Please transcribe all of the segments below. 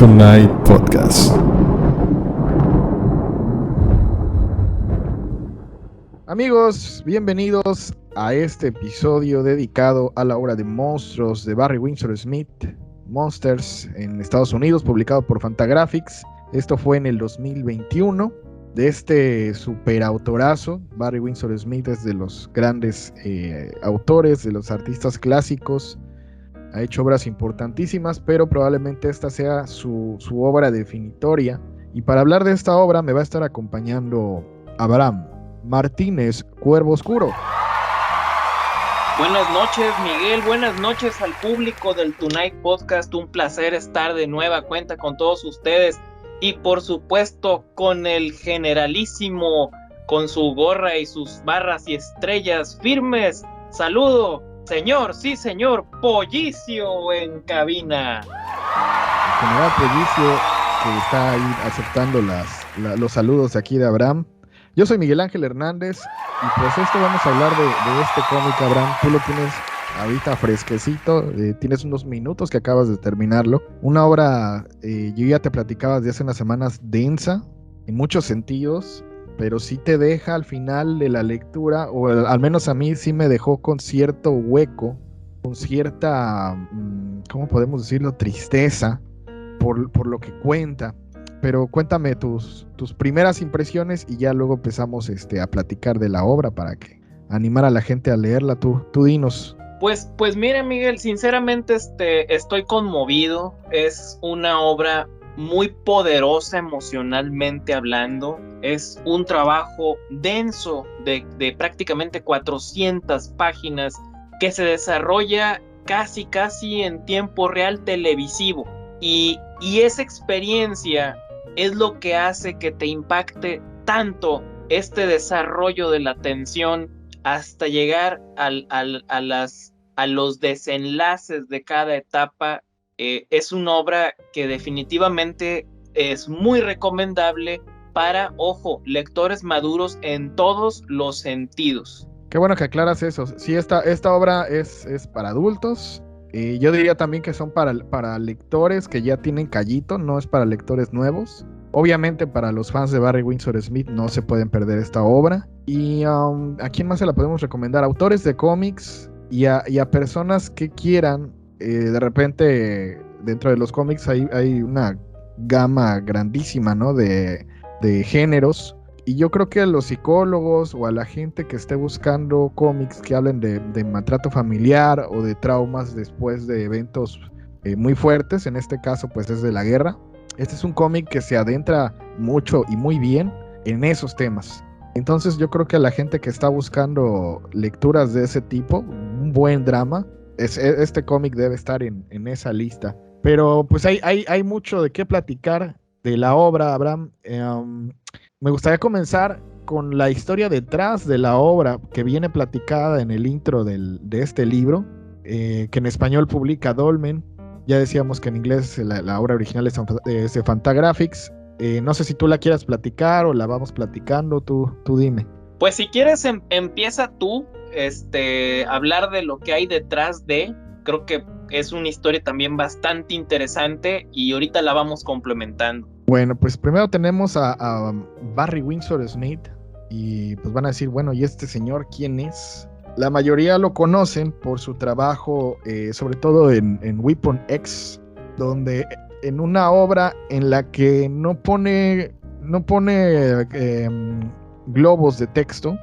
Tonight Podcast. Amigos, bienvenidos a este episodio dedicado a la obra de Monstruos de Barry Windsor Smith, Monsters en Estados Unidos, publicado por Fantagraphics. Esto fue en el 2021. De este superautorazo, Barry Windsor Smith es de los grandes autores, de los artistas clásicos. Ha hecho obras importantísimas, pero probablemente esta sea su obra definitoria. Y para hablar de esta obra me va a estar acompañando Abraham Martínez Cuervo Oscuro. Buenas noches, Miguel. Buenas noches al público del Tonight Podcast. Un placer estar de nueva cuenta con todos ustedes. Y por supuesto con el generalísimo, con su gorra y sus barras y estrellas firmes. Saludo. Señor, sí señor, Pollicio en cabina. El general Pollicio, que está ahí aceptando los saludos aquí de Abraham. Yo soy Miguel Ángel Hernández y pues vamos a hablar de este cómic, Abraham. Tú lo tienes ahorita fresquecito, tienes unos minutos que acabas de terminarlo. Una obra, yo ya te platicaba de hace unas semanas, densa en muchos sentidos, pero sí te deja al final de la lectura, o al menos a mí sí me dejó con cierto hueco, con cierta, ¿cómo podemos decirlo?, tristeza por lo que cuenta. Pero cuéntame tus primeras impresiones y ya luego empezamos a platicar de la obra para que animar a la gente a leerla. Tú dinos. Pues mira, Miguel, sinceramente estoy conmovido. Es una obra muy poderosa emocionalmente hablando. Es un trabajo denso de prácticamente 400 páginas que se desarrolla casi en tiempo real televisivo. Y esa experiencia es lo que hace que te impacte tanto este desarrollo de la tensión hasta llegar a los desenlaces de cada etapa. Es una obra que definitivamente es muy recomendable para, ojo, lectores maduros en todos los sentidos. Qué bueno que aclaras eso. Sí, esta obra es para adultos. Yo diría también que son para lectores que ya tienen callito, no es para lectores nuevos. Obviamente para los fans de Barry Windsor Smith no se pueden perder esta obra. Y ¿a quién más se la podemos recomendar? Autores de cómics y a personas que quieran. De repente dentro de los cómics hay una gama grandísima, ¿no?, de géneros. Y yo creo que a los psicólogos o a la gente que esté buscando cómics que hablen de maltrato familiar o de traumas después de eventos muy fuertes, en este caso pues es de la guerra, este es un cómic que se adentra mucho y muy bien en esos temas. Entonces yo creo que a la gente que está buscando lecturas de ese tipo, un buen drama, este cómic debe estar en esa lista. Pero pues hay mucho de qué platicar de la obra, Abraham. Me gustaría comenzar con la historia detrás de la obra que viene platicada en el intro de este libro, que en español publica Dolmen. Ya decíamos que en inglés la obra original es de Fantagraphics. No sé si tú la quieras platicar o la vamos platicando, tú dime. Pues si quieres empieza tú, hablar de lo que hay detrás de. Creo que es una historia también bastante interesante y ahorita la vamos complementando. Bueno, pues primero tenemos a Barry Windsor Smith y pues van a decir, bueno, ¿y este señor quién es? La mayoría lo conocen por su trabajo, sobre todo en Weapon X, donde en una obra en la que no pone globos de texto,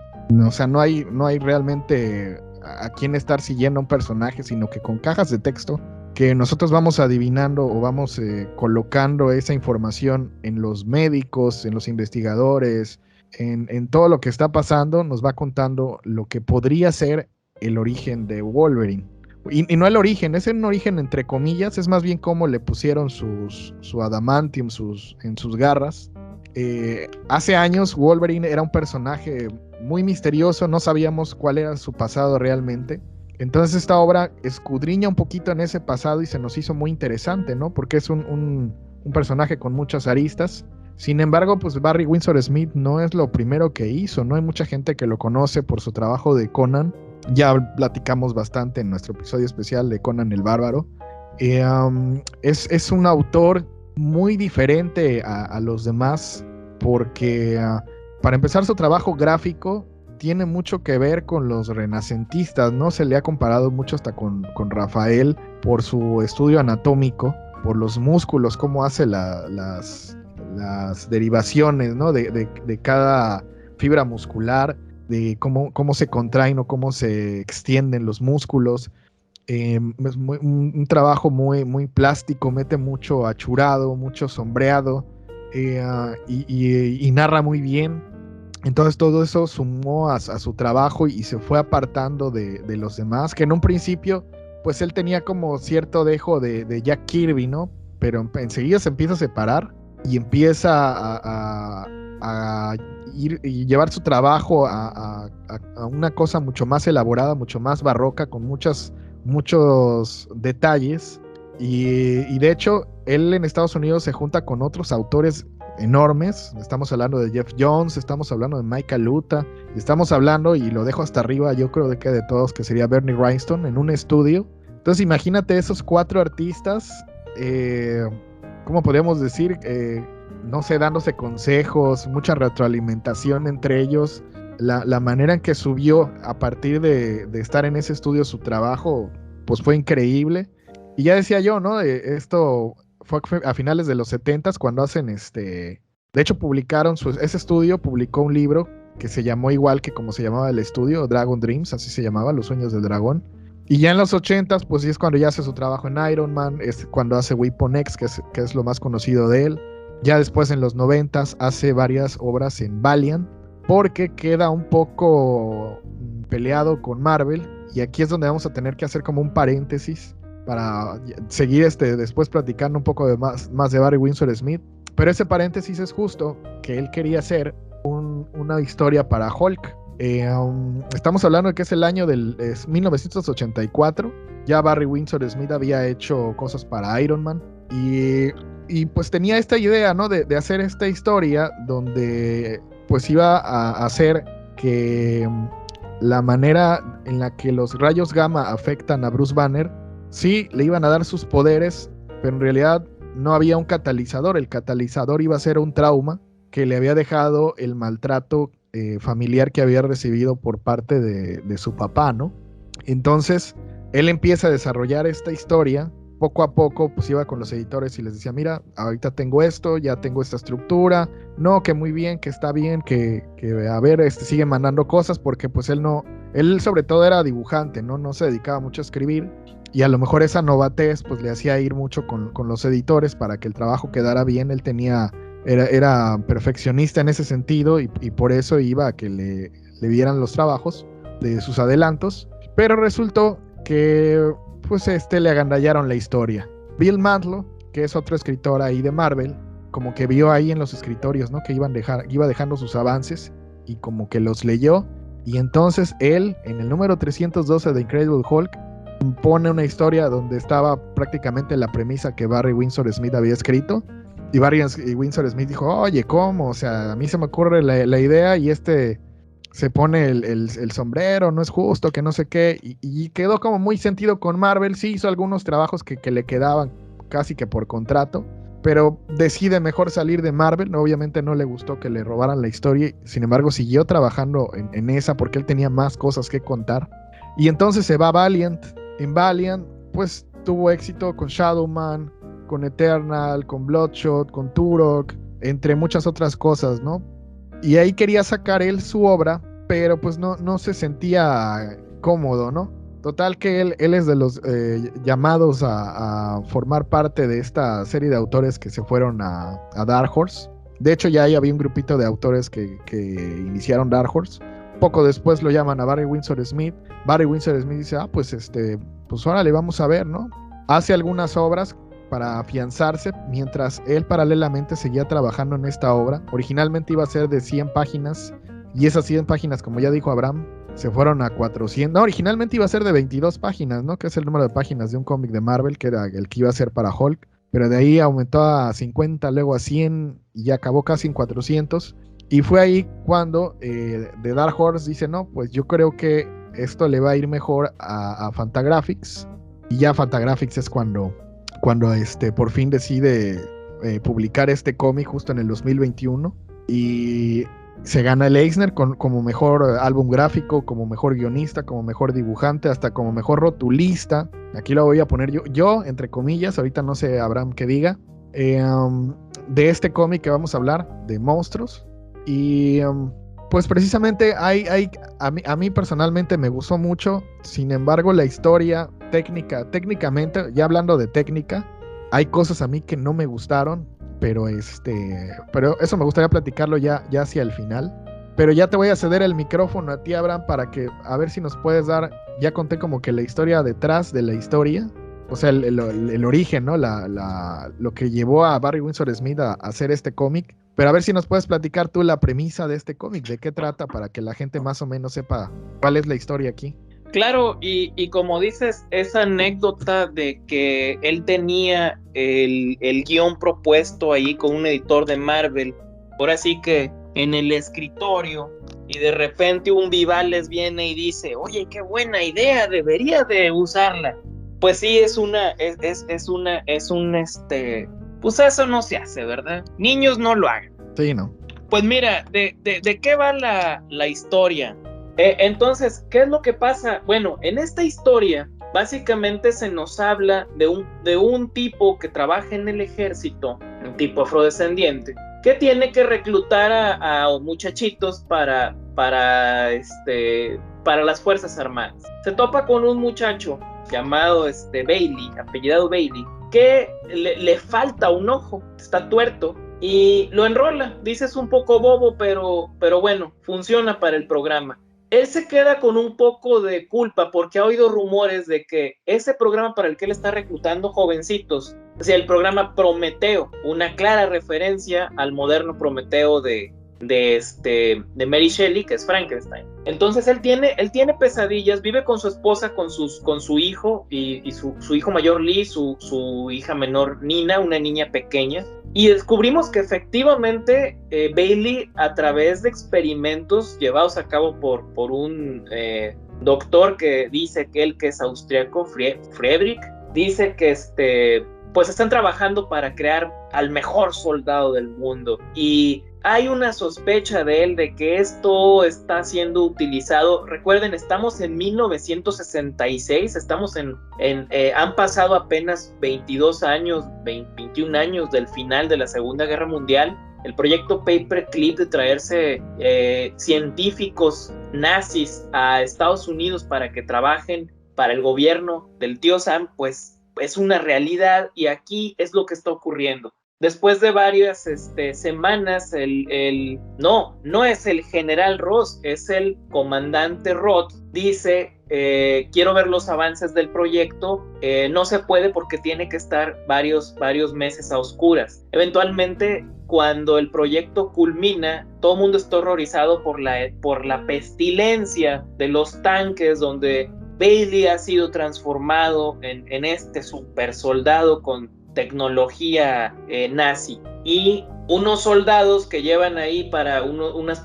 o sea, no hay realmente a quién estar siguiendo a un personaje, sino que con cajas de texto que nosotros vamos adivinando o vamos colocando esa información en los médicos, en los investigadores, en todo lo que está pasando, nos va contando lo que podría ser el origen de Wolverine. Y no el origen, es un origen entre comillas, es más bien cómo le pusieron su adamantium en sus garras. Hace años Wolverine era un personaje muy misterioso, no sabíamos cuál era su pasado realmente. Entonces esta obra escudriña un poquito en ese pasado y se nos hizo muy interesante, ¿no? Porque es un personaje con muchas aristas. Sin embargo, pues Barry Windsor Smith no es lo primero que hizo, ¿no? Hay mucha gente que lo conoce por su trabajo de Conan. Ya platicamos bastante en nuestro episodio especial de Conan el Bárbaro. Es un autor muy diferente a los demás porque para empezar su trabajo gráfico tiene mucho que ver con los renacentistas, ¿no? Se le ha comparado mucho hasta con Rafael por su estudio anatómico, por los músculos, cómo hace las derivaciones, ¿no? De cada fibra muscular, de cómo se contraen o cómo se extienden los músculos. Es un trabajo muy plástico, mete mucho achurado, mucho sombreado, y narra muy bien. Entonces todo eso sumó a su trabajo y se fue apartando de los demás, que en un principio pues él tenía como cierto dejo de Jack Kirby, ¿no? Pero enseguida se empieza a separar y empieza a ir y llevar su trabajo a una cosa mucho más elaborada, mucho más barroca, con muchos detalles. Y de hecho, él en Estados Unidos se junta con otros autores enormes. Estamos hablando de Jeff Jones, estamos hablando de Mike Kaluta, estamos hablando, y lo dejo hasta arriba, yo creo de que de todos, que sería Bernie Wrightson, en un estudio. Entonces imagínate esos 4 artistas, ¿cómo podríamos decir? No sé, dándose consejos, mucha retroalimentación entre ellos. La manera en que subió a partir de estar en ese estudio su trabajo, pues fue increíble. Y ya decía yo, ¿no? Esto fue a finales de los 70s cuando hacen de hecho publicaron, ese estudio publicó un libro que se llamó igual que como se llamaba el estudio, Dragon Dreams, así se llamaba, Los Sueños del Dragón. Y ya en los 80s, pues sí es cuando ya hace su trabajo en Iron Man, es cuando hace Weapon X, que es lo más conocido de él. Ya después en los 90s hace varias obras en Valiant, porque queda un poco peleado con Marvel, y aquí es donde vamos a tener que hacer como un paréntesis para seguir después platicando un poco más de Barry Windsor Smith. Pero ese paréntesis es justo que él quería hacer una historia para Hulk. Estamos hablando de que es el año es 1984. Ya Barry Windsor Smith había hecho cosas para Iron Man y pues tenía esta idea, ¿no? de hacer esta historia donde pues iba a hacer que la manera en la que los rayos gamma afectan a Bruce Banner, sí, le iban a dar sus poderes, pero en realidad no había un catalizador. El catalizador iba a ser un trauma que le había dejado el maltrato familiar que había recibido por parte de su papá, ¿no? Entonces, él empieza a desarrollar esta historia. Poco a poco, pues iba con los editores y les decía, mira, ahorita tengo esto, ya tengo esta estructura, no, que muy bien, que está bien, que a ver, sigue mandando cosas, porque pues él sobre todo era dibujante, no se dedicaba mucho a escribir, y a lo mejor esa novatez pues le hacía ir mucho con los editores para que el trabajo quedara bien. Él era perfeccionista en ese sentido, y por eso iba a que le vieran los trabajos de sus adelantos, pero resultó que pues le agandallaron la historia. Bill Mantlo, que es otro escritor ahí de Marvel, como que vio ahí en los escritorios, ¿no? Que iba dejando sus avances y como que los leyó, y entonces él, en el número 312 de Incredible Hulk, pone una historia donde estaba prácticamente la premisa que Barry Windsor Smith había escrito, y Barry Windsor Smith dijo, oye, ¿cómo? O sea, a mí se me ocurre la idea y se pone el sombrero, no es justo, que no sé qué, y quedó como muy sentido con Marvel. Sí hizo algunos trabajos que le quedaban casi que por contrato, pero decide mejor salir de Marvel. Obviamente no le gustó que le robaran la historia, sin embargo siguió trabajando en esa porque él tenía más cosas que contar, y entonces se va a Valiant. En Valiant pues tuvo éxito con Shadowman, con Eternal, con Bloodshot, con Turok, entre muchas otras cosas, ¿no? Y ahí quería sacar él su obra, pero pues no se sentía cómodo, ¿no? Total que él es de los llamados a formar parte de esta serie de autores que se fueron a Dark Horse. De hecho, ya ahí había un grupito de autores que iniciaron Dark Horse. Poco después lo llaman a Barry Windsor Smith. Barry Windsor Smith dice, pues ahora le vamos a ver, ¿no? Hace algunas obras para afianzarse, mientras él paralelamente seguía trabajando en esta obra. Originalmente iba a ser de 100 páginas, y esas 100 páginas, como ya dijo Abraham, se fueron a 400. No, originalmente iba a ser de 22 páginas, ¿no? Que es el número de páginas de un cómic de Marvel, que era el que iba a ser para Hulk, pero de ahí aumentó a 50, luego a 100, y acabó casi en 400. Y fue ahí cuando The Dark Horse dice, no, pues yo creo que esto le va a ir mejor a Fantagraphics. Y ya Fantagraphics es cuando por fin decide publicar este cómic justo en el 2021 y se gana el Eisner como mejor álbum gráfico, como mejor guionista, como mejor dibujante, hasta como mejor rotulista. Aquí lo voy a poner yo entre comillas, ahorita no sé Abraham qué diga, de este cómic que vamos a hablar, de Monstruos. Y pues precisamente a mí personalmente me gustó mucho. Sin embargo, la historia técnicamente, ya hablando de técnica, hay cosas a mí que no me gustaron, pero eso me gustaría platicarlo ya hacia el final. Pero ya te voy a ceder el micrófono a ti, Abraham, para que a ver si nos puedes dar, ya conté como que la historia detrás de la historia, o sea, el origen, ¿no? Lo que llevó a Barry Windsor Smith a hacer este cómic. Pero a ver si nos puedes platicar tú la premisa de este cómic, de qué trata, para que la gente más o menos sepa cuál es la historia aquí. Claro, y como dices, esa anécdota de que él tenía el guión propuesto ahí con un editor de Marvel, ahora sí que en el escritorio, y de repente un Vivales viene y dice, oye, qué buena idea, debería de usarla. Pues sí, pues eso no se hace, ¿verdad? Niños no lo hagan. Sí, ¿no? Pues mira, ¿de qué va la historia? Entonces, ¿qué es lo que pasa? Bueno, en esta historia, básicamente se nos habla de un tipo que trabaja en el ejército, un tipo afrodescendiente, que tiene que reclutar a muchachitos para las Fuerzas Armadas. Se topa con un muchacho llamado Bailey, apellidado Bailey, que le falta un ojo, está tuerto, y lo enrola. Dices un poco bobo, pero bueno, funciona para el programa. Él se queda con un poco de culpa porque ha oído rumores de que ese programa para el que él está reclutando jovencitos, o sea, el programa Prometeo, una clara referencia al moderno Prometeo de Mary Shelley, que es Frankenstein. Entonces él tiene pesadillas, vive con su esposa, con su hijo y su hijo mayor Lee, su hija menor Nina, una niña pequeña. Y descubrimos que efectivamente Bailey, a través de experimentos llevados a cabo por un doctor que dice que él, que es austriaco, Friedrich, dice que pues están trabajando para crear al mejor soldado del mundo. Y hay una sospecha de él de que esto está siendo utilizado. Recuerden, estamos en 1966, han pasado apenas 22 años, 21 años del final de la Segunda Guerra Mundial. El proyecto Paperclip de traerse científicos nazis a Estados Unidos para que trabajen para el gobierno del tío Sam, pues es una realidad, y aquí es lo que está ocurriendo. Después de varias semanas, no es el general Ross, es el comandante Roth, dice, quiero ver los avances del proyecto, no se puede porque tiene que estar varios meses a oscuras. Eventualmente, cuando el proyecto culmina, todo el mundo está horrorizado por la pestilencia de los tanques, donde Bailey ha sido transformado en este super soldado con tecnología nazi, y unos soldados que llevan ahí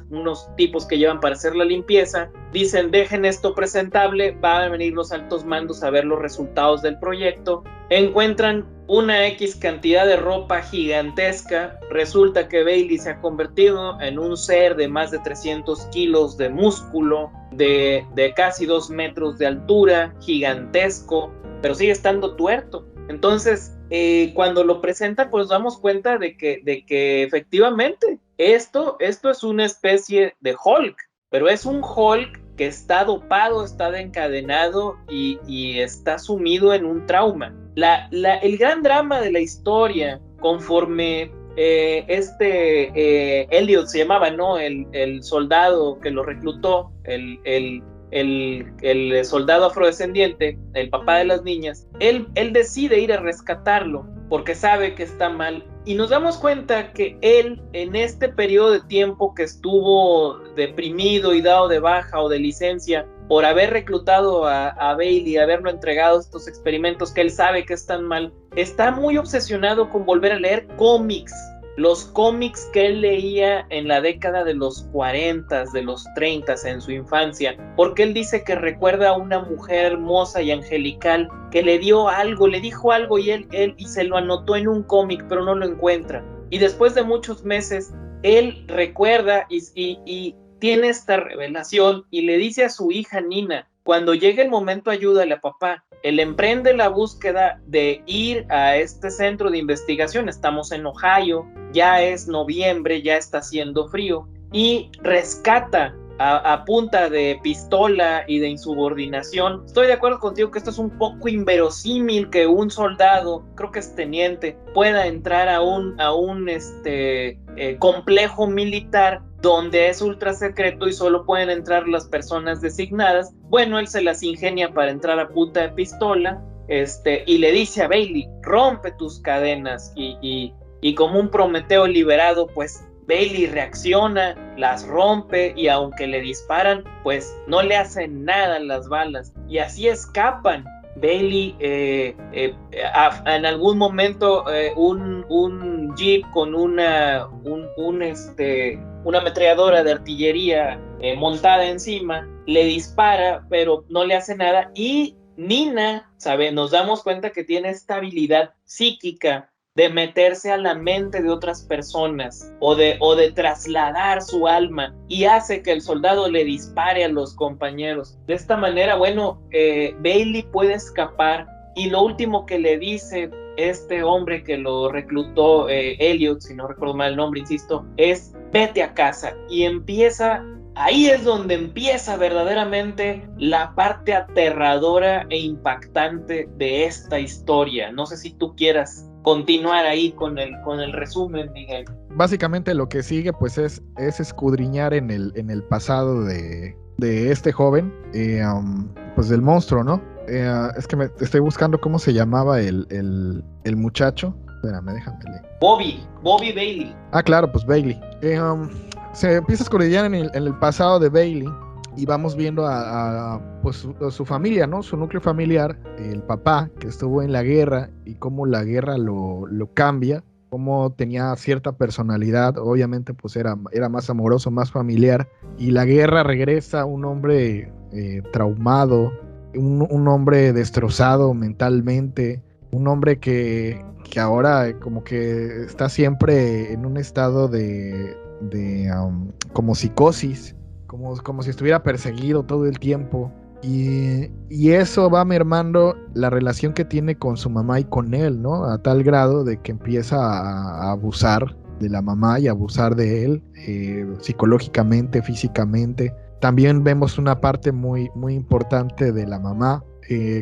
unos tipos que llevan para hacer la limpieza, dicen, dejen esto presentable, van a venir los altos mandos a ver los resultados del proyecto. Encuentran una X cantidad de ropa gigantesca. Resulta que Bailey se ha convertido en un ser de más de 300 kilos de músculo, de casi 2 metros de altura, gigantesco, pero sigue estando tuerto. Entonces, cuando lo presentan, pues nos damos cuenta de que efectivamente esto es una especie de Hulk, pero es un Hulk que está dopado, está encadenado y está sumido en un trauma. El gran drama de la historia, conforme Elliot se llamaba, ¿no? El soldado que lo reclutó, el soldado afrodescendiente, el papá de las niñas, él decide ir a rescatarlo porque sabe que está mal, y nos damos cuenta que él, en este periodo de tiempo que estuvo deprimido y dado de baja o de licencia por haber reclutado a Bailey, haberlo entregado estos experimentos que él sabe que están mal, está muy obsesionado con volver a leer cómics. los cómics que él leía en la década de los 40, de los 30 en su infancia, porque él dice que recuerda a una mujer hermosa y angelical que le dio algo, le dijo algo y él y se lo anotó en un cómic, pero no lo encuentra. Y después de muchos meses, él recuerda y tiene esta revelación y le dice a su hija Nina: cuando llegue el momento, ayúdale a papá. Él emprende la búsqueda de ir a este centro de investigación. Estamos en Ohio, ya es noviembre, ya está haciendo frío, y rescata a punta de pistola y de insubordinación. Estoy de acuerdo contigo que esto es un poco inverosímil que un soldado, creo que es teniente, pueda entrar a un complejo militar donde es ultra secreto y solo pueden entrar las personas designadas. Bueno, él se las ingenia para entrar a punta de pistola, y le dice a Bailey: rompe tus cadenas, y como un Prometeo liberado, pues Bailey reacciona, las rompe, y aunque le disparan, pues no le hacen nada las balas, y así escapan. Bailey, en algún momento, un jeep con una ametralladora de artillería montada encima, le dispara, pero no le hace nada, y Nina, nos damos cuenta que tiene esta habilidad psíquica de meterse a la mente de otras personas o de trasladar su alma, y hace que el soldado le dispare a los compañeros. De esta manera, Bailey puede escapar, y lo último que le dice este hombre que lo reclutó, Elliot, si no recuerdo mal el nombre, insisto, es: vete a casa. Y ahí es donde empieza verdaderamente la parte aterradora e impactante de esta historia. No sé si tú quieras continuar ahí con el resumen, Miguel. Básicamente lo que sigue pues es escudriñar en el pasado de este joven, pues del monstruo, ¿no? Es que estoy buscando cómo se llamaba el muchacho. Espérame, déjame leer. Bobby Bailey. Ah, claro, pues Bailey. Se empieza a escudriñar en el pasado de Bailey, y vamos viendo pues su familia, ¿no? Su núcleo familiar, el papá que estuvo en la guerra, y cómo la guerra lo cambia, cómo tenía cierta personalidad. Obviamente pues era más amoroso, más familiar, y la guerra regresa un hombre traumado, un hombre destrozado mentalmente, un hombre que ahora como que está siempre en un estado de como psicosis, como si estuviera perseguido todo el tiempo, y eso va mermando la relación que tiene con su mamá y con él, ¿no? A tal grado de que empieza a abusar de la mamá y a abusar de él, psicológicamente, físicamente. También vemos una parte muy, muy importante de la mamá.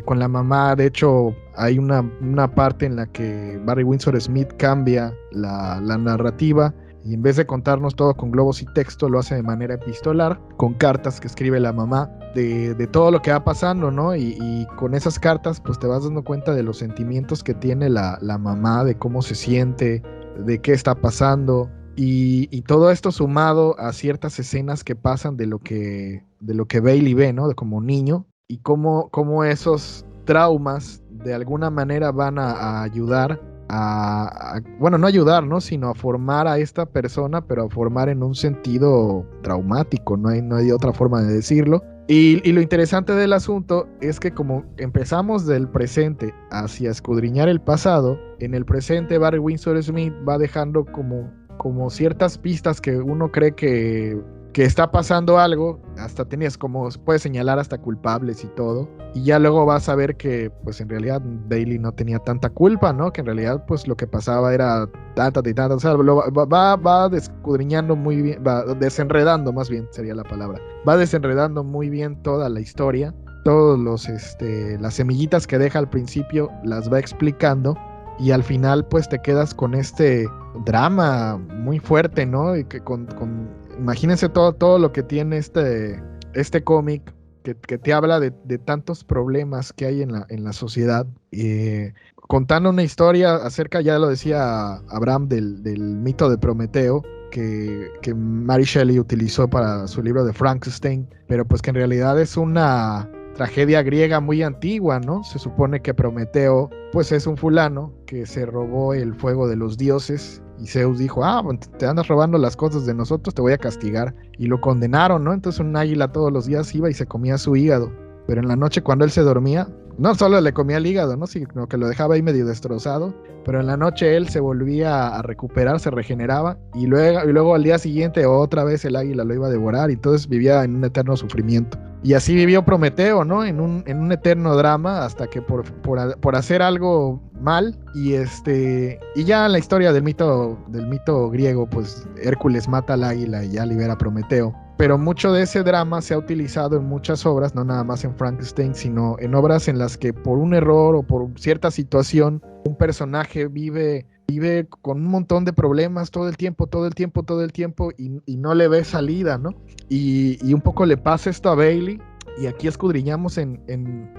Con la mamá, de hecho, hay una parte en la que Barry Windsor Smith cambia la narrativa, y en vez de contarnos todo con globos y texto, lo hace de manera epistolar, con cartas que escribe la mamá de todo lo que va pasando, ¿no? Y con esas cartas pues te vas dando cuenta de los sentimientos que tiene la mamá, de cómo se siente, de qué está pasando, y todo esto sumado a ciertas escenas que pasan de lo que Bailey ve, ¿no? De como niño, y cómo esos traumas de alguna manera van a ayudar bueno, no ayudar, ¿no? Sino a formar a esta persona, pero a formar en un sentido traumático, no hay otra forma de decirlo. Y lo interesante del asunto es que como empezamos del presente hacia escudriñar el pasado, en el presente Barry Windsor Smith va dejando como ciertas pistas que uno cree que está pasando algo, hasta puedes señalar hasta culpables y todo, y ya luego vas a ver que pues en realidad Bailey no tenía tanta culpa, ¿no? Que en realidad pues lo que pasaba era tanta, o sea, va descudriñando muy bien, va desenredando, más bien sería la palabra, va desenredando muy bien toda la historia, todos las semillitas que deja al principio las va explicando, y al final pues te quedas con este drama muy fuerte, ¿no? Y que imagínense todo lo que tiene este cómic, que te habla de tantos problemas que hay en la sociedad, contando una historia acerca, ya lo decía Abraham, del mito de Prometeo, que Mary Shelley utilizó para su libro de Frankenstein, pero pues que en realidad es una tragedia griega muy antigua, ¿no? Se supone que Prometeo pues es un fulano que se robó el fuego de los dioses Y Zeus dijo, bueno, te andas robando las cosas de nosotros, te voy a castigar. Y lo condenaron, ¿no? Entonces un águila todos los días iba y se comía su hígado. Pero en la noche cuando él se dormía, no solo le comía el hígado, ¿no? Sino que lo dejaba ahí medio destrozado. Pero en la noche él se volvía a recuperar, se regeneraba. Y luego al día siguiente otra vez el águila lo iba a devorar. Y entonces vivía en un eterno sufrimiento. Y así vivió Prometeo, ¿no? En un eterno drama hasta que por hacer algo mal y ya en la historia del mito griego, pues Hércules mata al águila y ya libera a Prometeo. Pero mucho de ese drama se ha utilizado en muchas obras, no nada más en Frankenstein, sino en obras en las que por un error o por cierta situación un personaje vive con un montón de problemas todo el tiempo y no le ve salida, ¿no? Y un poco le pasa esto a Bailey. Y aquí escudriñamos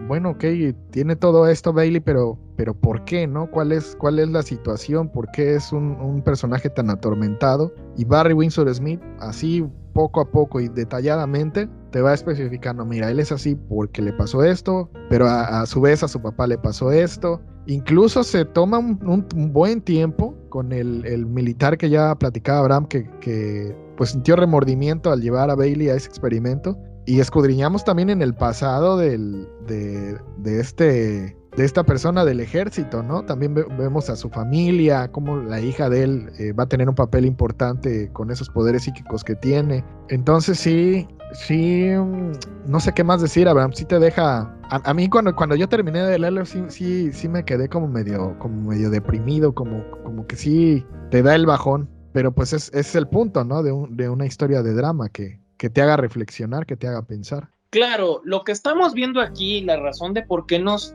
bueno, ok, tiene todo esto Bailey, pero ¿por qué, no? ¿Cuál es la situación? ¿Por qué es un personaje tan atormentado? Y Barry Windsor Smith, así poco a poco y detalladamente, te va especificando, mira, él es así porque le pasó esto, pero a su vez a su papá le pasó esto. Incluso se toma un buen tiempo con el militar que ya platicaba Abraham, que pues sintió remordimiento al llevar a Bailey a ese experimento. Y escudriñamos también en el pasado de esta persona del ejército, ¿no? También vemos a su familia, cómo la hija de él va a tener un papel importante con esos poderes psíquicos que tiene. Entonces sí, no sé qué más decir, Abraham, sí te deja... A mí cuando yo terminé de leerlo, sí me quedé como medio deprimido, como que sí te da el bajón, pero pues es el punto, ¿no? De una historia de drama que te haga reflexionar, que te haga pensar. Claro, lo que estamos viendo aquí, la razón de por qué nos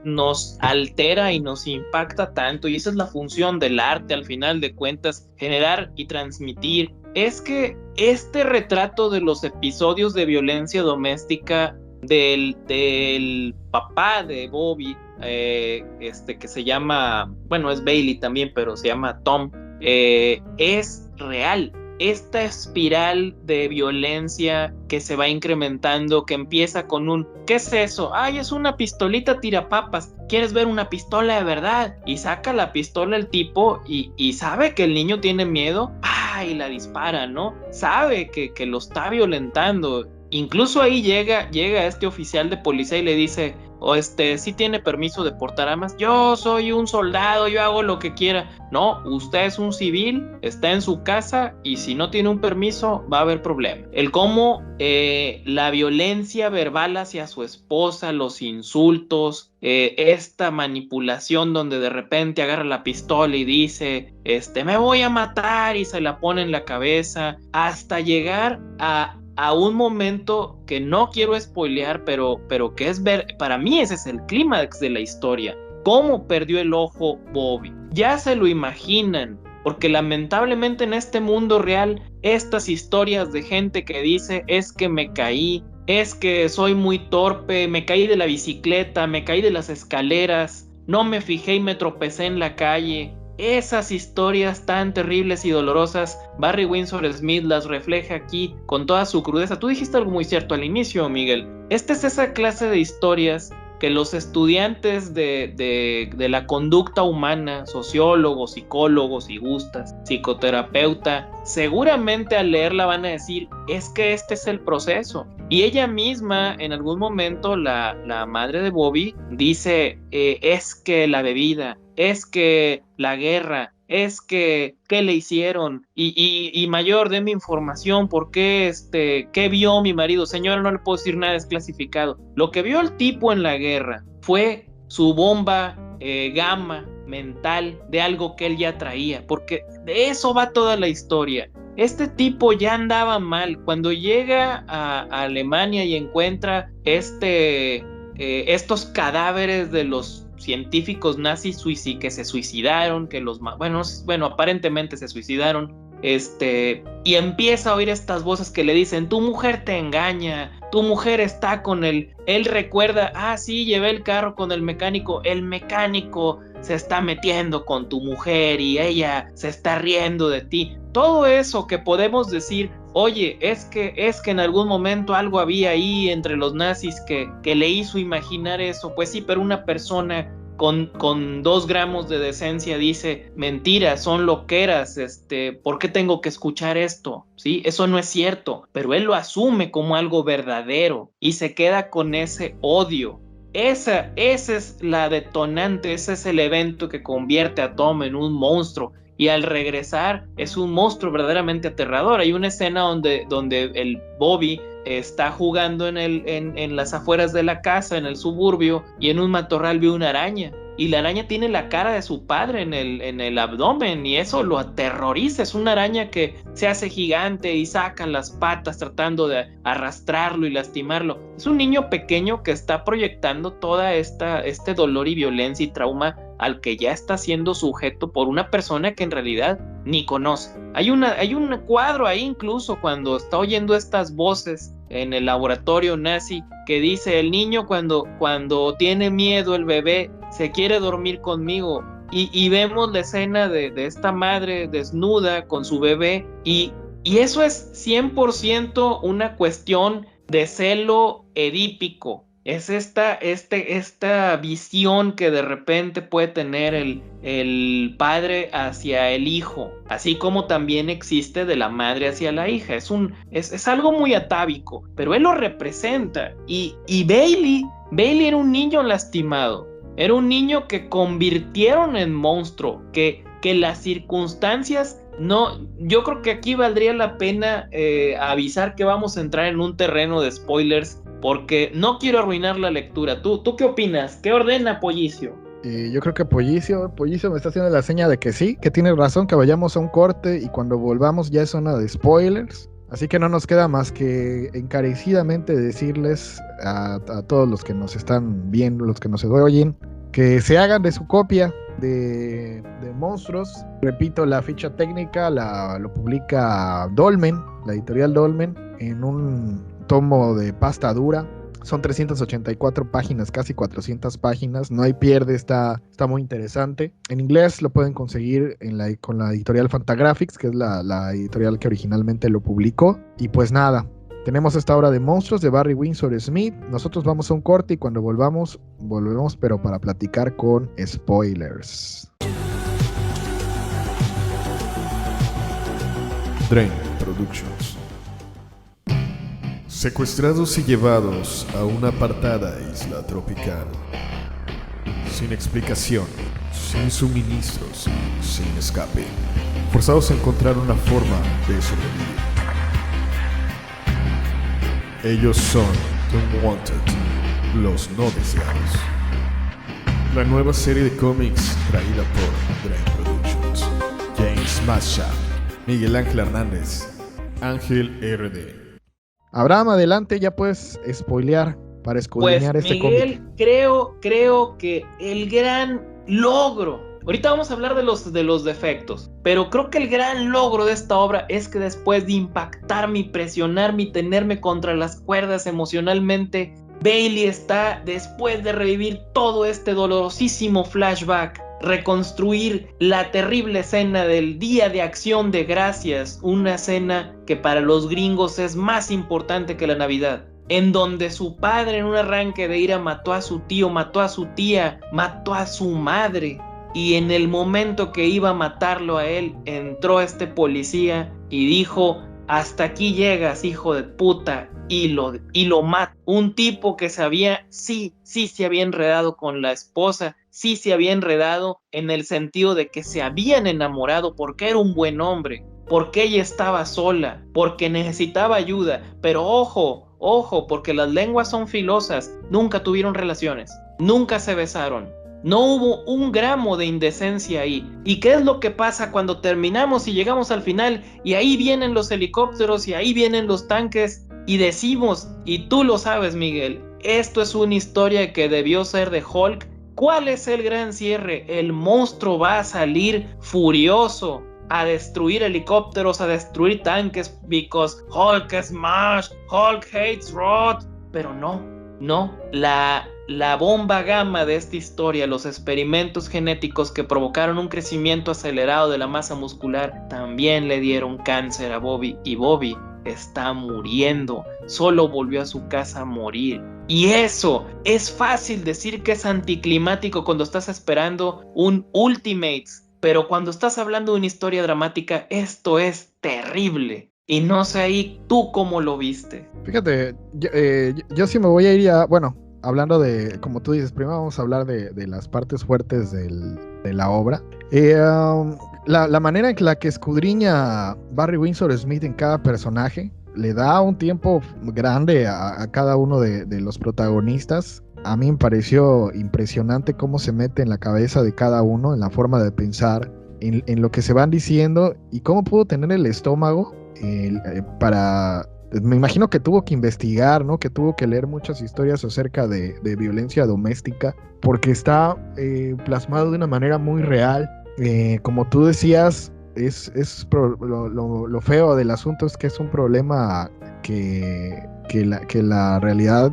altera y nos impacta tanto, y esa es la función del arte al final de cuentas, generar y transmitir, es que este retrato de los episodios de violencia doméstica del papá de Bobby, que se llama, bueno, es Bailey también, pero se llama Tom, es real. Esta espiral de violencia que se va incrementando, que empieza con ¿qué es eso? ¡Ay, es una pistolita tirapapas! ¿Quieres ver una pistola de verdad? Y saca la pistola el tipo y sabe que el niño tiene miedo, ¡ay! La dispara, ¿no? Sabe que lo está violentando. Incluso ahí llega este oficial de policía y le dice, ¿sí tiene permiso de portar armas? Yo soy un soldado, yo hago lo que quiera. No, usted es un civil, está en su casa y si no tiene un permiso va a haber problema. El cómo la violencia verbal hacia su esposa, los insultos, esta manipulación donde de repente agarra la pistola y dice, me voy a matar y se la pone en la cabeza, hasta llegar a un momento que no quiero spoilear, pero que es para mí ese es el clímax de la historia. ¿Cómo perdió el ojo Bobby? Ya se lo imaginan, porque lamentablemente en este mundo real, estas historias de gente que dice, es que me caí, es que soy muy torpe, me caí de la bicicleta, me caí de las escaleras, no me fijé y me tropecé en la calle. Esas historias tan terribles y dolorosas, Barry Windsor Smith las refleja aquí con toda su crudeza. Tú dijiste algo muy cierto al inicio, Miguel. Esta es esa clase de historias que los estudiantes de la conducta humana, sociólogos, psicólogos, psicoterapeuta, seguramente al leerla van a decir, es que este es el proceso. Y ella misma, en algún momento, la madre de Bobby, dice, es que la bebida, es que la guerra, es que ¿qué le hicieron? Y mayor, denme información, ¿por qué qué vio mi marido? Señora, no le puedo decir nada, es clasificado. Lo que vio el tipo en la guerra fue su bomba gamma mental de algo que él ya traía, porque de eso va toda la historia. Este tipo ya andaba mal. Cuando llega a Alemania y encuentra estos cadáveres de los científicos nazis que se suicidaron, bueno, aparentemente se suicidaron, y empieza a oír estas voces que le dicen, tu mujer te engaña, tu mujer está con él recuerda, sí, llevé el carro con el mecánico se está metiendo con tu mujer y ella se está riendo de ti. Todo eso que podemos decir, oye, es que en algún momento algo había ahí entre los nazis que le hizo imaginar eso. Pues sí, pero una persona con 2 gramos de decencia dice, mentiras, son loqueras, ¿por qué tengo que escuchar esto? ¿Sí? Eso no es cierto, pero él lo asume como algo verdadero y se queda con ese odio. Esa es la detonante, ese es el evento que convierte a Tom en un monstruo. Y al regresar es un monstruo verdaderamente aterrador. Hay una escena donde el Bobby está jugando en las afueras de la casa, en el suburbio, y en un matorral ve una araña. Y la araña tiene la cara de su padre en el abdomen, y eso lo aterroriza. Es una araña que se hace gigante y saca las patas tratando de arrastrarlo y lastimarlo. Es un niño pequeño que está proyectando toda este dolor y violencia y trauma al que ya está siendo sujeto por una persona que en realidad ni conoce. Hay un cuadro ahí incluso cuando está oyendo estas voces en el laboratorio nazi que dice, el niño cuando tiene miedo, el bebé se quiere dormir conmigo, y vemos la escena de esta madre desnuda con su bebé, y eso es 100% una cuestión de celo edípico. Es esta visión que de repente puede tener el padre hacia el hijo, así como también existe de la madre hacia la hija. Es algo muy atávico, pero él lo representa. Y Bailey era un niño lastimado, era un niño que convirtieron en monstruo, que las circunstancias... No, yo creo que aquí valdría la pena avisar que vamos a entrar en un terreno de spoilers, porque no quiero arruinar la lectura. ¿Tú qué opinas? ¿Qué ordena Pollicio? Yo creo que Pollicio me está haciendo la seña de que sí, que tiene razón, que vayamos a un corte y cuando volvamos ya es zona de spoilers. Así que no nos queda más que encarecidamente decirles a todos los que nos están viendo, los que nos oyen, que se hagan de su copia de Monstruos. Repito, la ficha técnica lo publica Dolmen, la editorial Dolmen, en un tomo de pasta dura. Son 384 páginas, casi 400 páginas. No hay pierde, está muy interesante. En inglés lo pueden conseguir con la editorial Fantagraphics, que es la editorial que originalmente lo publicó. Y pues nada, tenemos esta obra de Monstruos de Barry Windsor Smith. Nosotros vamos a un corte y cuando volvemos, pero para platicar con spoilers. Drain Productions. Secuestrados y llevados a una apartada isla tropical. Sin explicación, sin suministros, sin escape. Forzados a encontrar una forma de sobrevivir. Ellos son The Wanted, los no deseados. La nueva serie de cómics traída por Drain Productions. James Masha, Miguel Ángel Hernández, Ángel RD. Abraham, adelante, ya puedes spoilear para escudriñar pues, este Miguel, cómic. creo que el gran logro, ahorita vamos a hablar de los defectos, pero creo que el gran logro de esta obra es que después de impactarme y presionarme y tenerme contra las cuerdas emocionalmente, Bailey está, después de revivir todo este dolorosísimo flashback, reconstruir la terrible escena del Día de Acción de Gracias, una escena que para los gringos es más importante que la Navidad, en donde su padre en un arranque de ira mató a su tío, mató a su tía, mató a su madre, y en el momento que iba a matarlo a él, entró este policía y dijo, hasta aquí llegas, hijo de puta, y lo mata. Un tipo que se había enredado con la esposa, sí se había enredado en el sentido de que se habían enamorado porque era un buen hombre, porque ella estaba sola, porque necesitaba ayuda, pero ojo, porque las lenguas son filosas, nunca tuvieron relaciones, nunca se besaron. No hubo un gramo de indecencia ahí. ¿Y qué es lo que pasa cuando terminamos y llegamos al final? Y ahí vienen los helicópteros y ahí vienen los tanques y decimos, y tú lo sabes, Miguel, esto es una historia que debió ser de Hulk. ¿Cuál es el gran cierre? El monstruo va a salir furioso a destruir helicópteros, a destruir tanques, because Hulk smash, Hulk hates Rod. Pero no, la bomba gamma de esta historia, los experimentos genéticos que provocaron un crecimiento acelerado de la masa muscular, también le dieron cáncer a Bobby, y Bobby está muriendo, solo volvió a su casa a morir. Y eso es fácil decir que es anticlimático cuando estás esperando un Ultimates, pero cuando estás hablando de una historia dramática, esto es terrible. Y no sé ahí, ¿tú cómo lo viste? Fíjate, yo sí me voy a ir a, bueno, hablando de, como tú dices, primero vamos a hablar de las partes fuertes de la obra. La manera en la que escudriña Barry Windsor Smith en cada personaje le da un tiempo grande a cada uno de los protagonistas. A mí me pareció impresionante cómo se mete en la cabeza de cada uno, en la forma de pensar, en lo que se van diciendo y cómo pudo tener el estómago para... Me imagino que tuvo que investigar, ¿no? Que tuvo que leer muchas historias acerca de violencia doméstica, porque está plasmado de una manera muy real. Como tú decías, lo feo del asunto es que es un problema que la realidad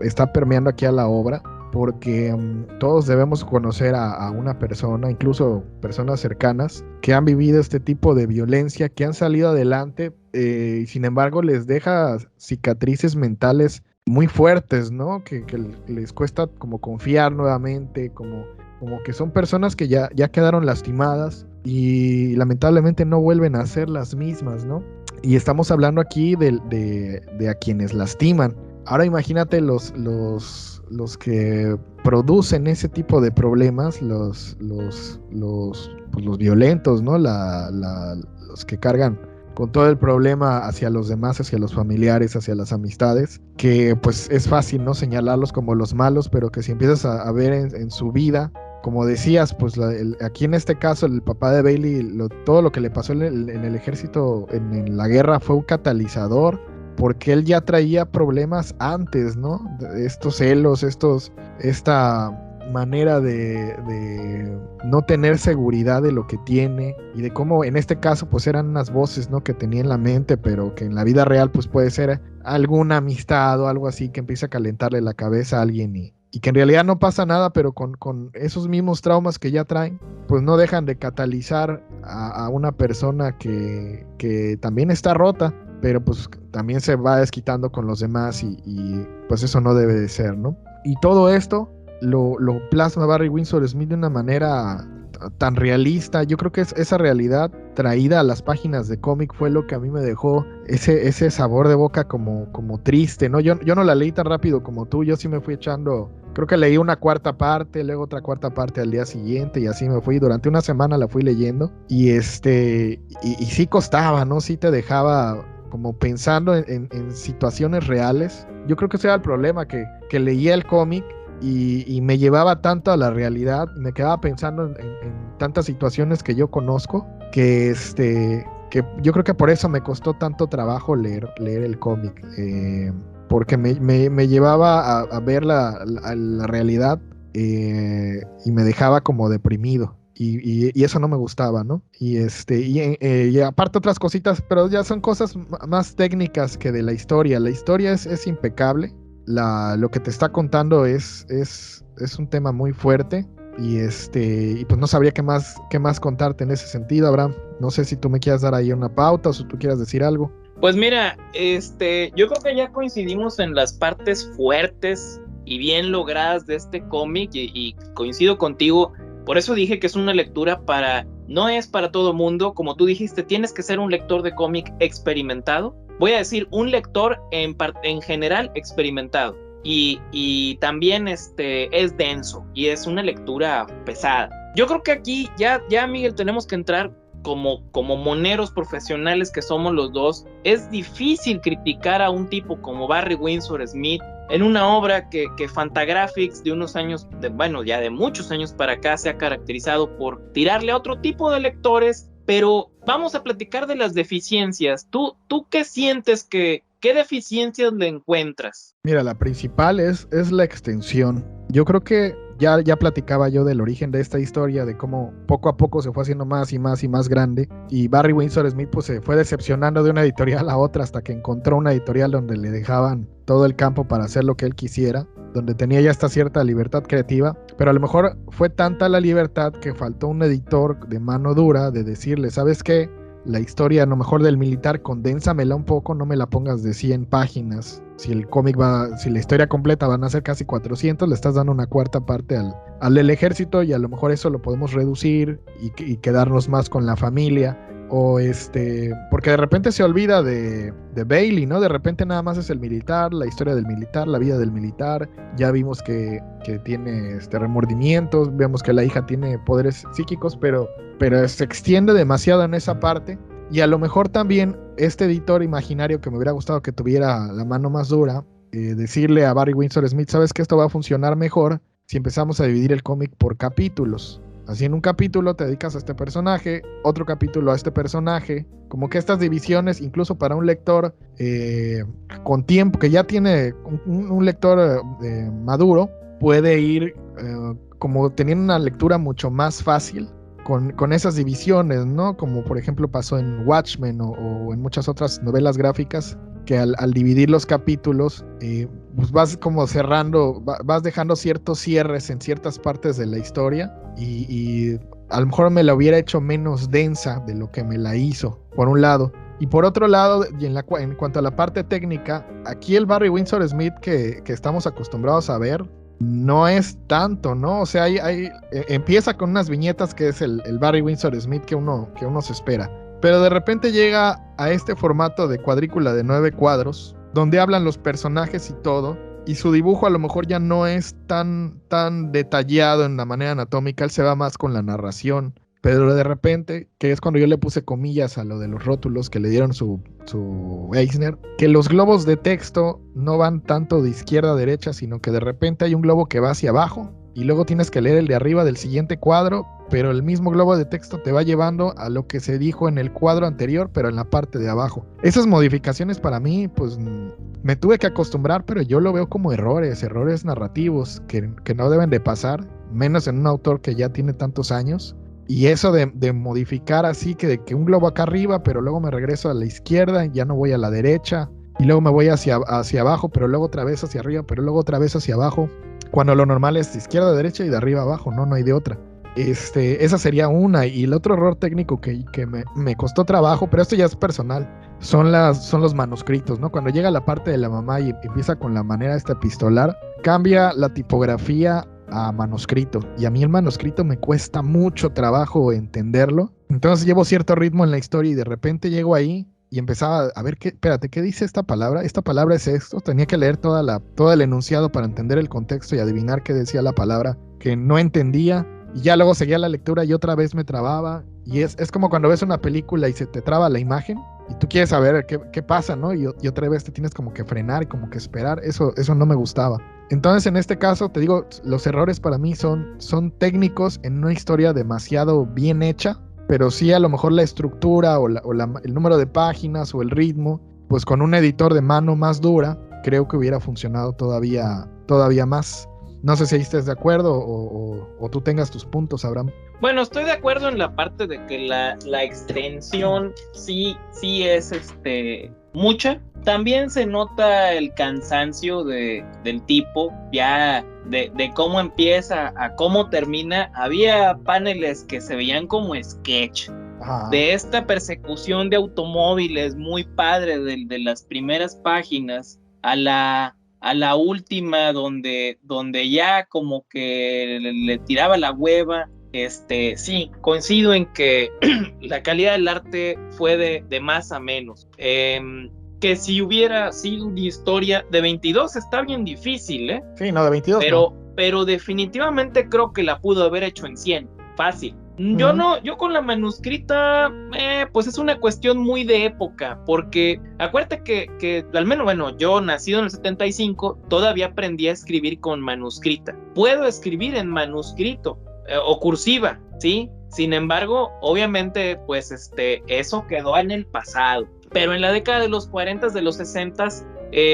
está permeando aquí a la obra, porque todos debemos conocer a una persona, incluso personas cercanas, que han vivido este tipo de violencia, que han salido adelante, y sin embargo les deja cicatrices mentales muy fuertes, ¿no? Que les cuesta como confiar nuevamente, como que son personas que ya quedaron lastimadas y lamentablemente no vuelven a ser las mismas, ¿no? Y estamos hablando aquí de a quienes lastiman. Ahora imagínate los que producen ese tipo de problemas, los violentos, ¿no? Los que cargan con todo el problema hacia los demás, hacia los familiares, hacia las amistades, que pues es fácil, ¿no? Señalarlos como los malos, pero que si empiezas a ver en su vida, como decías, pues aquí en este caso el papá de Bailey, todo lo que le pasó en el ejército, en la guerra, fue un catalizador, porque él ya traía problemas antes, ¿no? Estos celos, esta manera de no tener seguridad de lo que tiene, y de cómo en este caso pues eran unas voces, ¿no? Que tenía en la mente, pero que en la vida real pues puede ser alguna amistad o algo así que empieza a calentarle la cabeza a alguien y que en realidad no pasa nada, pero con esos mismos traumas que ya traen, pues no dejan de catalizar a una persona que también está rota, pero pues también se va desquitando con los demás y pues eso no debe de ser, ¿no? Y todo esto lo plasma Barry Windsor Smith de una manera tan realista. Yo creo que esa realidad traída a las páginas de cómic fue lo que a mí me dejó ese sabor de boca como triste, ¿no? Yo no la leí tan rápido como tú, yo sí me fui echando, creo que leí una cuarta parte, luego otra cuarta parte al día siguiente y así me fui, durante una semana la fui leyendo y sí costaba, ¿no? Sí te dejaba como pensando en situaciones reales. Yo creo que ese era el problema, que leía el cómic y me llevaba tanto a la realidad, me quedaba pensando en tantas situaciones que yo conozco, que yo creo que por eso me costó tanto trabajo leer el cómic, porque me llevaba a ver la realidad y me dejaba como deprimido. Y eso no me gustaba, ¿no? Y aparte otras cositas, pero ya son cosas más técnicas que de la historia. La historia es impecable. Lo que te está contando es un tema muy fuerte. Y pues no sabría qué más contarte en ese sentido, Abraham. No sé si tú me quieras dar ahí una pauta o si tú quieras decir algo. Pues mira, yo creo que ya coincidimos en las partes fuertes y bien logradas de este cómic y coincido contigo. Por eso dije que es una lectura no es para todo mundo, como tú dijiste, tienes que ser un lector de cómic experimentado. Voy a decir, un lector en general experimentado. Y también es denso y es una lectura pesada. Yo creo que aquí ya Miguel, tenemos que entrar como moneros profesionales que somos los dos. Es difícil criticar a un tipo como Barry Windsor Smith en una obra que Fantagraphics de unos años, ya de muchos años para acá, se ha caracterizado por tirarle a otro tipo de lectores. Pero vamos a platicar de las deficiencias. ¿Tú qué sientes qué deficiencias le encuentras? Mira, la principal es la extensión. Yo creo que ya platicaba yo del origen de esta historia, de cómo poco a poco se fue haciendo más y más y más grande, y Barry Windsor Smith pues se fue decepcionando de una editorial a otra hasta que encontró una editorial donde le dejaban todo el campo para hacer lo que él quisiera, donde tenía ya esta cierta libertad creativa, pero a lo mejor fue tanta la libertad que faltó un editor de mano dura de decirle, ¿sabes qué? la historia a lo mejor del militar, condénsamela un poco, no me la pongas de 100 páginas. Si el cómic si la historia completa van a ser casi 400, le estás dando una cuarta parte al del ejército, y a lo mejor eso lo podemos reducir y quedarnos más con la familia. O porque de repente se olvida de Bailey, ¿no? De repente nada más es el militar, la historia del militar, la vida del militar. Ya vimos que tiene remordimientos, vemos que la hija tiene poderes psíquicos, pero se extiende demasiado en esa parte. Y a lo mejor también este editor imaginario, que me hubiera gustado que tuviera la mano más dura, decirle a Barry Windsor Smith, sabes que esto va a funcionar mejor si empezamos a dividir el cómic por capítulos. Así en un capítulo te dedicas a este personaje, otro capítulo a este personaje, como que estas divisiones, incluso para un lector con tiempo, que ya tiene un lector maduro, puede ir como teniendo una lectura mucho más fácil con esas divisiones, ¿no? Como por ejemplo pasó en Watchmen o en muchas otras novelas gráficas, que al dividir los capítulos, pues vas como cerrando, vas dejando ciertos cierres en ciertas partes de la historia, y a lo mejor me la hubiera hecho menos densa de lo que me la hizo, por un lado. Y por otro lado, y en cuanto a la parte técnica, aquí el Barry Windsor Smith que estamos acostumbrados a ver, no es tanto, ¿no? O sea, empieza con unas viñetas que es el Barry Windsor Smith que uno se espera. Pero de repente llega a este formato de cuadrícula de 9 cuadros, donde hablan los personajes y todo, y su dibujo a lo mejor ya no es tan detallado en la manera anatómica, él se va más con la narración. Pero de repente, que es cuando yo le puse comillas a lo de los rótulos que le dieron su Eisner, que los globos de texto no van tanto de izquierda a derecha, sino que de repente hay un globo que va hacia abajo, y luego tienes que leer el de arriba del siguiente cuadro, pero el mismo globo de texto te va llevando a lo que se dijo en el cuadro anterior, pero en la parte de abajo. Esas modificaciones para mí, pues me tuve que acostumbrar, pero yo lo veo como errores narrativos que no deben de pasar, menos en un autor que ya tiene tantos años. Y eso de modificar así, que un globo acá arriba, pero luego me regreso a la izquierda, ya no voy a la derecha, y luego me voy hacia abajo, pero luego otra vez hacia arriba, pero luego otra vez hacia abajo, cuando lo normal es de izquierda a derecha y de arriba a abajo, no hay de otra. Esa sería una. Y el otro error técnico que me costó trabajo, pero esto ya es personal, son los manuscritos, ¿no? Cuando llega la parte de la mamá y empieza con la manera epistolar, cambia la tipografía a manuscrito, y a mí el manuscrito me cuesta mucho trabajo entenderlo. Entonces llevo cierto ritmo en la historia y de repente llego ahí y empezaba a ver, espérate, ¿qué dice esta palabra? Esta palabra es esto. Tenía que leer todo el enunciado para entender el contexto y adivinar qué decía la palabra que no entendía. Y ya luego seguía la lectura y otra vez me trababa. Y es como cuando ves una película y se te traba la imagen y tú quieres saber qué pasa, ¿no? Y otra vez te tienes como que frenar y como que esperar. Eso no me gustaba. Entonces, en este caso, te digo, los errores para mí son técnicos en una historia demasiado bien hecha, pero sí a lo mejor la estructura o el número de páginas o el ritmo, pues con un editor de mano más dura, creo que hubiera funcionado todavía más. No sé si ahí estés de acuerdo o tú tengas tus puntos, Abraham. Bueno, estoy de acuerdo en la parte de que la extensión sí es mucha. También se nota el cansancio del tipo, ya de cómo empieza a cómo termina. Había paneles que se veían como sketch. Ajá. De esta persecución de automóviles muy padre de las primeras páginas a la última donde ya como que le tiraba la hueva. Sí, coincido en que la calidad del arte fue de más a menos. Que si hubiera sido una historia de 22 está bien difícil, ¿eh? Sí, no, de 22 pero definitivamente creo que la pudo haber hecho en 100, fácil. Yo con la manuscrita, pues es una cuestión muy de época, porque acuérdate que al menos, bueno, yo nacido en el 75, todavía aprendí a escribir con manuscrita. Puedo escribir en manuscrito o cursiva, ¿sí? Sin embargo, obviamente, pues eso quedó en el pasado. Pero en la década de los 40, de los 60,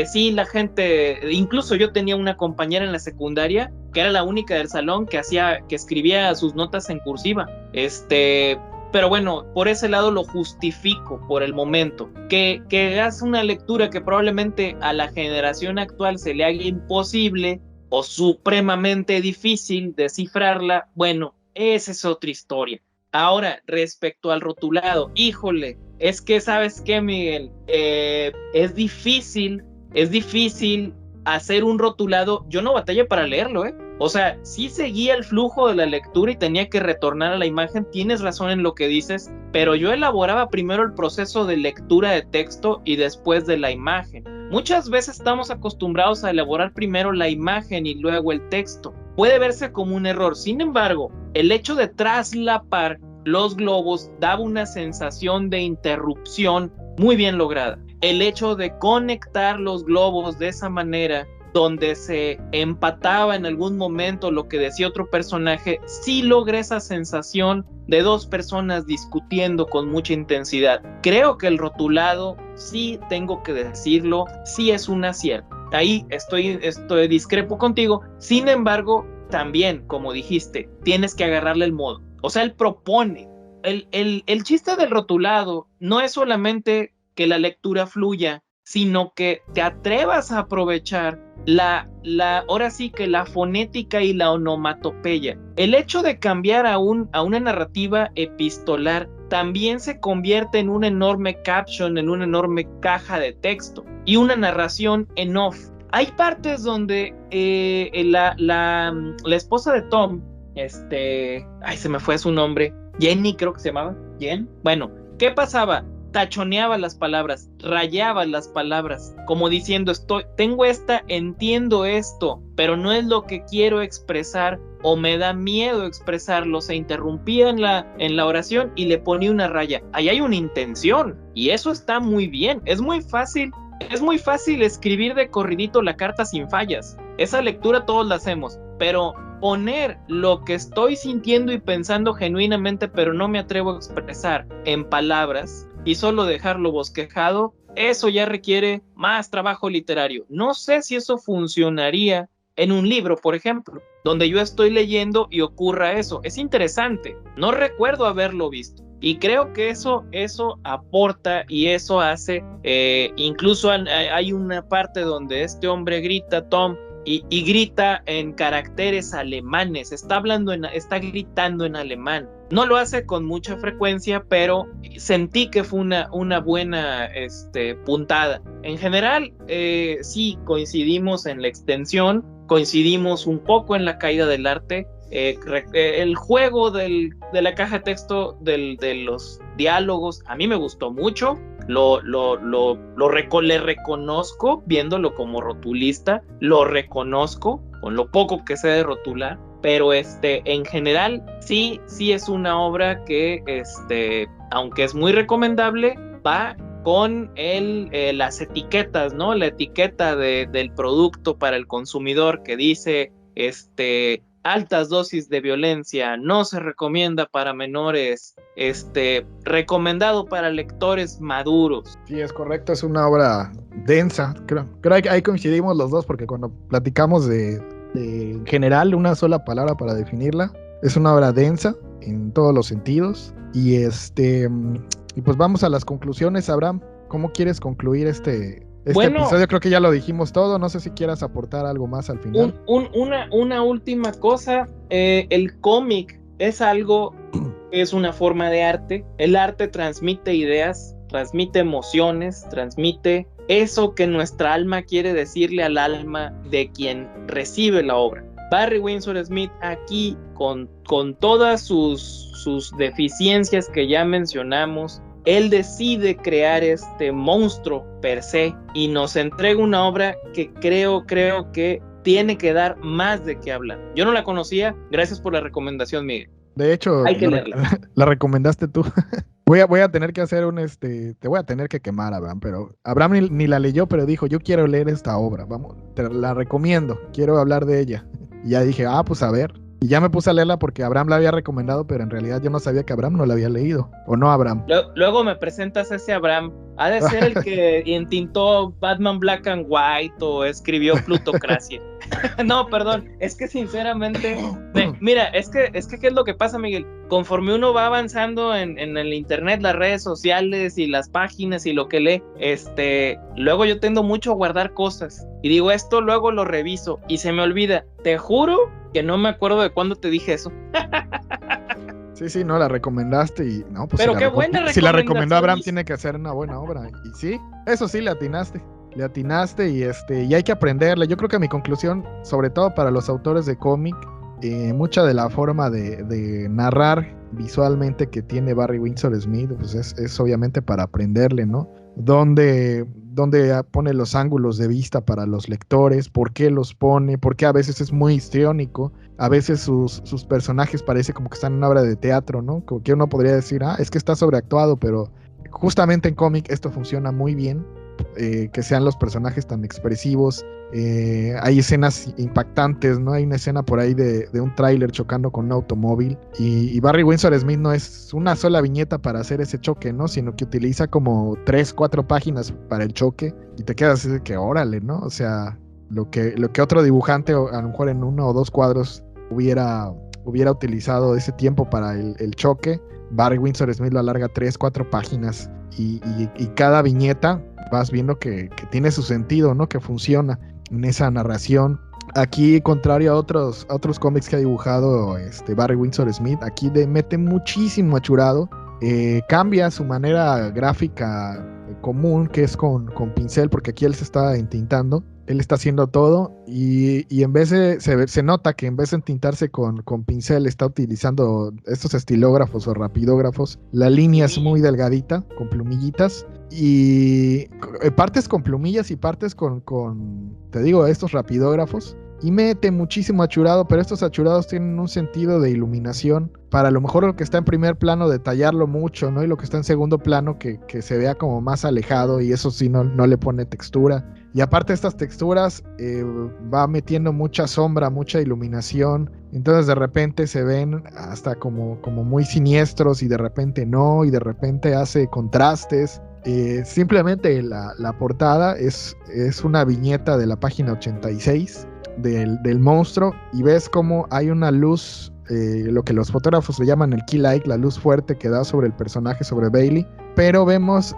sí, la gente, incluso yo tenía una compañera en la secundaria que era la única del salón que escribía sus notas en cursiva. Pero bueno, por ese lado lo justifico por el momento. Que hagas una lectura que probablemente a la generación actual se le haga imposible o supremamente difícil descifrarla, bueno, esa es otra historia. Ahora, respecto al rotulado, híjole, es que, ¿sabes qué, Miguel? Es difícil hacer un rotulado. Yo no batallé para leerlo, ¿eh? O sea, sí seguía el flujo de la lectura y tenía que retornar a la imagen. Tienes razón en lo que dices, pero yo elaboraba primero el proceso de lectura de texto y después de la imagen. Muchas veces estamos acostumbrados a elaborar primero la imagen y luego el texto. Puede verse como un error. Sin embargo, el hecho de traslapar los globos daba una sensación de interrupción muy bien lograda. El hecho de conectar los globos de esa manera, donde se empataba en algún momento lo que decía otro personaje, sí logra esa sensación de dos personas discutiendo con mucha intensidad. Creo que el rotulado, sí tengo que decirlo, sí es un acierto. Ahí estoy discrepo contigo. Sin embargo, también, como dijiste, tienes que agarrarle el modo. O sea, él propone. El chiste del rotulado no es solamente que la lectura fluya, sino que te atrevas a aprovechar ahora sí que la fonética y la onomatopeya. El hecho de cambiar a una narrativa epistolar también se convierte en un enorme caption, en una enorme caja de texto y una narración en off. Hay partes donde la esposa de Tom, se me fue su nombre, Jenny creo que se llamaba, Jen. Bueno, ¿qué pasaba? Tachoneaba las palabras, rayaba las palabras, como diciendo, entiendo esto, pero no es lo que quiero expresar o me da miedo expresarlo. Se interrumpía en la oración y le ponía una raya. Ahí hay una intención y eso está muy bien. Es muy fácil escribir de corridito la carta sin fallas. Esa lectura todos la hacemos, pero poner lo que estoy sintiendo y pensando genuinamente, pero no me atrevo a expresar en palabras y solo dejarlo bosquejado, eso ya requiere más trabajo literario. No sé si eso funcionaría en un libro, por ejemplo, donde yo estoy leyendo y ocurra eso. Es interesante, no recuerdo haberlo visto. Y creo que eso aporta y eso hace, incluso hay una parte donde este hombre grita, Tom, y grita en caracteres alemanes, está gritando en alemán. No lo hace con mucha frecuencia, pero sentí que fue una buena puntada. En general, sí coincidimos en la extensión, coincidimos un poco en la caída del arte. El juego de la caja de texto de los diálogos a mí me gustó mucho. Le reconozco, viéndolo como rotulista, lo reconozco con lo poco que sé de rotular, pero en general sí es una obra que aunque es muy recomendable, va con las etiquetas, ¿no? La etiqueta del producto para el consumidor que dice altas dosis de violencia, no se recomienda para menores, recomendado para lectores maduros. Sí, es correcto, es una obra densa, creo que ahí coincidimos los dos, porque cuando platicamos de en general una sola palabra para definirla, es una obra densa en todos los sentidos, y pues vamos a las conclusiones. Abraham, ¿cómo quieres concluir este episodio? Creo que ya lo dijimos todo, no sé si quieras aportar algo más al final. Una última cosa, el cómic es una forma de arte. El arte transmite ideas, transmite emociones, transmite eso que nuestra alma quiere decirle al alma de quien recibe la obra. Barry Windsor Smith aquí, con todas sus deficiencias que ya mencionamos, él decide crear este monstruo per se y nos entrega una obra que creo que tiene que dar más de qué hablar. Yo no la conocía, gracias por la recomendación, Miguel. De hecho, hay que leerla. La recomendaste tú. Voy a tener que hacer te voy a tener que quemar, Abraham, pero Abraham ni la leyó, pero dijo, yo quiero leer esta obra, vamos, te la recomiendo, quiero hablar de ella. Y ya dije, pues a ver. Y ya me puse a leerla porque Abraham la había recomendado, pero en realidad yo no sabía que Abraham no la había leído. ¿O no, Abraham? Luego me presentas ese Abraham. Ha de ser el que entintó Batman Black and White o escribió Plutocracia. No, perdón. Es que sinceramente... Mira, es que ¿qué es lo que pasa, Miguel? Conforme uno va avanzando en el internet, las redes sociales y las páginas y lo que lee, luego yo tendo mucho a guardar cosas. Y digo, esto luego lo reviso y se me olvida. Te juro que no me acuerdo de cuándo te dije eso. Sí, no, la recomendaste y no, pues Pero qué buena si la recomendó Abraham recomendación. tiene que hacer una buena obra. Y sí, eso sí le atinaste. Le atinaste y hay que aprenderle. Yo creo que mi conclusión, sobre todo para los autores de cómic, mucha de la forma de narrar visualmente que tiene Barry Windsor Smith, pues es obviamente para aprenderle, ¿no? Donde pone los ángulos de vista para los lectores, por qué los pone, porque a veces es muy histriónico, a veces sus personajes parece como que están en una obra de teatro, ¿no? Como que uno podría decir, es que está sobreactuado, pero justamente en cómic esto funciona muy bien, que sean los personajes tan expresivos. Hay escenas impactantes, ¿no? Hay una escena por ahí de un tráiler chocando con un automóvil y Barry Windsor Smith no es una sola viñeta para hacer ese choque, ¿no? Sino que utiliza como 3, 4 páginas para el choque y te quedas así de que órale, ¿no? O sea, lo que otro dibujante a lo mejor en 1 o 2 cuadros hubiera utilizado ese tiempo para el choque, Barry Windsor Smith lo alarga 3, 4 páginas y cada viñeta vas viendo que tiene su sentido, ¿no? Que funciona en esa narración. Aquí, contrario a otros cómics que ha dibujado Barry Windsor Smith, aquí mete muchísimo achurado, cambia su manera gráfica común, que es con pincel, porque aquí él se está entintando, él está haciendo todo y en vez de, se nota que en vez de entintarse con pincel está utilizando estos estilógrafos o rapidógrafos, la línea es muy delgadita, con plumillitas, y partes con plumillas y partes con te digo, estos rapidógrafos, y mete muchísimo achurado, pero estos achurados tienen un sentido de iluminación para a lo mejor lo que está en primer plano detallarlo mucho, ¿no? Y lo que está en segundo plano que se vea como más alejado, y eso sí no le pone textura. Y aparte estas texturas va metiendo mucha sombra, mucha iluminación, entonces de repente se ven hasta como muy siniestros y de repente no, y de repente hace contrastes. Simplemente la portada es una viñeta de la página 86 del monstruo y ves como hay una luz, lo que los fotógrafos le llaman el key light, la luz fuerte que da sobre el personaje, sobre Bailey, pero vemos